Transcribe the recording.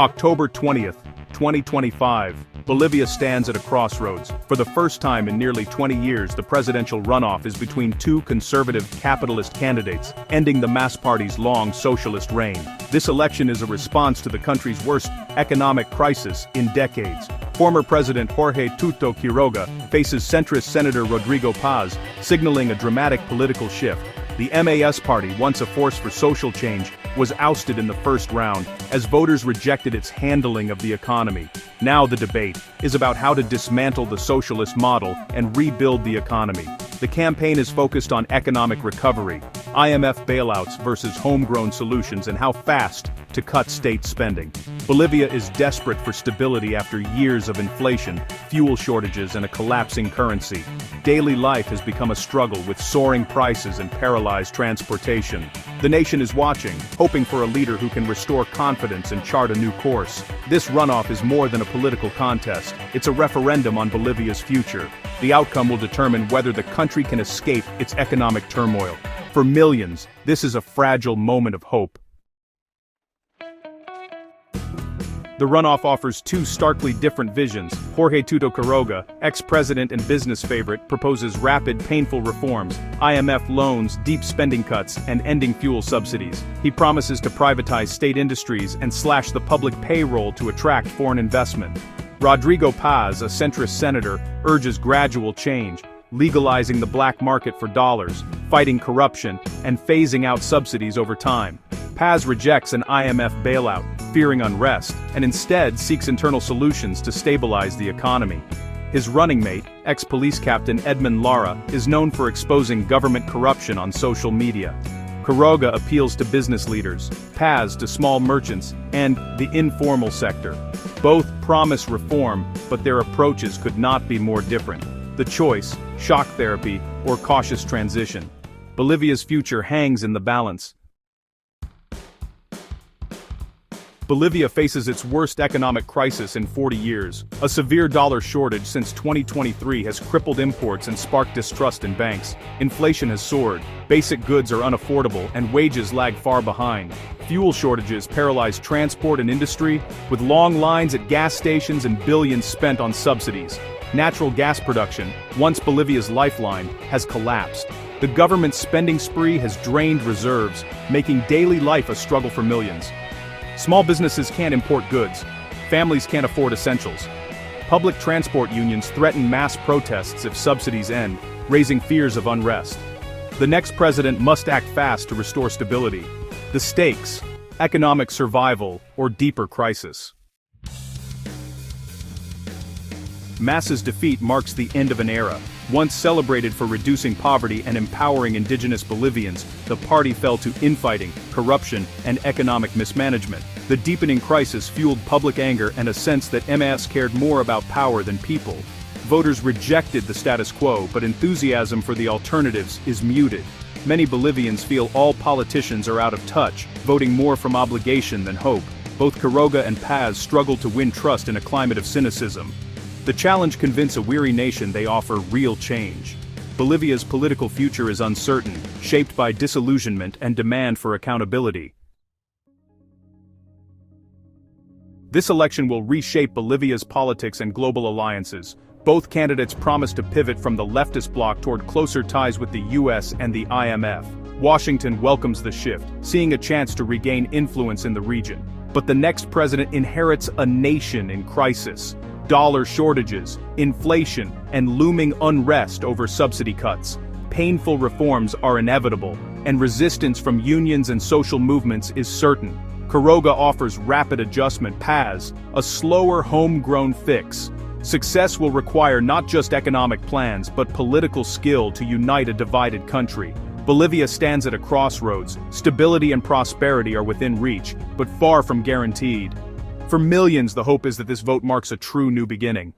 October 20th, 2025, Bolivia stands at a crossroads. For the first time in nearly 20 years, the presidential runoff is between two conservative capitalist candidates, ending the MAS party's long socialist reign. This election is a response to the country's worst economic crisis in decades. Former President Jorge Quiroga faces centrist Senator Rodrigo, signaling a dramatic political shift. The MAS party, once a force for social change, was ousted in the first round, as voters rejected its handling of the economy. Now the debate is about how to dismantle the socialist model and rebuild the economy. The campaign is focused on economic recovery, IMF bailouts versus homegrown solutions, and how fast to cut state spending. Bolivia is desperate for stability after years of inflation, fuel shortages, and a collapsing currency. Daily life has become a struggle with soaring prices and paralyzed transportation. The nation is watching, hoping for a leader who can restore confidence and chart a new course. This runoff is more than a political contest. It's a referendum on Bolivia's future. The outcome will determine whether the country can escape its economic turmoil. For millions, this is a fragile moment of hope. The runoff offers two starkly different visions. Jorge Quiroga, ex-president and business favorite, proposes rapid, painful reforms, IMF loans, deep spending cuts, and ending fuel subsidies. He promises to privatize state industries and slash the public payroll to attract foreign investment. Rodrigo, a centrist senator, urges gradual change, legalizing the black market for dollars, fighting corruption, and phasing out subsidies over time. Paz rejects an IMF bailout, fearing unrest, and instead seeks internal solutions to stabilize the economy. His running mate, ex-police captain Edmund Lara, is known for exposing government corruption on social media. Quiroga appeals to business leaders, Paz to small merchants, and the informal sector. Both promise reform, but their approaches could not be more different. The choice, shock therapy, or cautious transition. Bolivia's future hangs in the balance. Bolivia faces its worst economic crisis in 40 years. A severe dollar shortage since 2023 has crippled imports and sparked distrust in banks. Inflation has soared, basic goods are unaffordable, and wages lag far behind. Fuel shortages paralyze transport and industry, with long lines at gas stations and billions spent on subsidies. Natural gas production, once Bolivia's lifeline, has collapsed. The government's spending spree has drained reserves, making daily life a struggle for millions. Small businesses can't import goods. Families can't afford essentials. Public transport unions threaten mass protests if subsidies end, raising fears of unrest. The next president must act fast to restore stability. The stakes: economic survival or deeper crisis. MAS's defeat marks the end of an era. Once celebrated for reducing poverty and empowering indigenous Bolivians, the party fell to infighting, corruption, and economic mismanagement. The deepening crisis fueled public anger and a sense that MAS cared more about power than people. Voters rejected the status quo, but enthusiasm for the alternatives is muted. Many Bolivians feel all politicians are out of touch, voting more from obligation than hope. Both Quiroga and Paz struggle to win trust in a climate of cynicism. The challenge convince a weary nation they offer real change. Bolivia's political future is uncertain, shaped by disillusionment and demand for accountability. This election will reshape Bolivia's politics and global alliances. Both candidates promise to pivot from the leftist bloc toward closer ties with the US and the IMF. Washington welcomes the shift, seeing a chance to regain influence in the region. But the next president inherits a nation in crisis. Dollar shortages, inflation, and looming unrest over subsidy cuts. Painful reforms are inevitable, and resistance from unions and social movements is certain. Quiroga offers rapid adjustment, Paz, a slower homegrown fix. Success will require not just economic plans but political skill to unite a divided country. Bolivia stands at a crossroads. Stability and prosperity are within reach, but far from guaranteed. For millions, the hope is that this vote marks a true new beginning.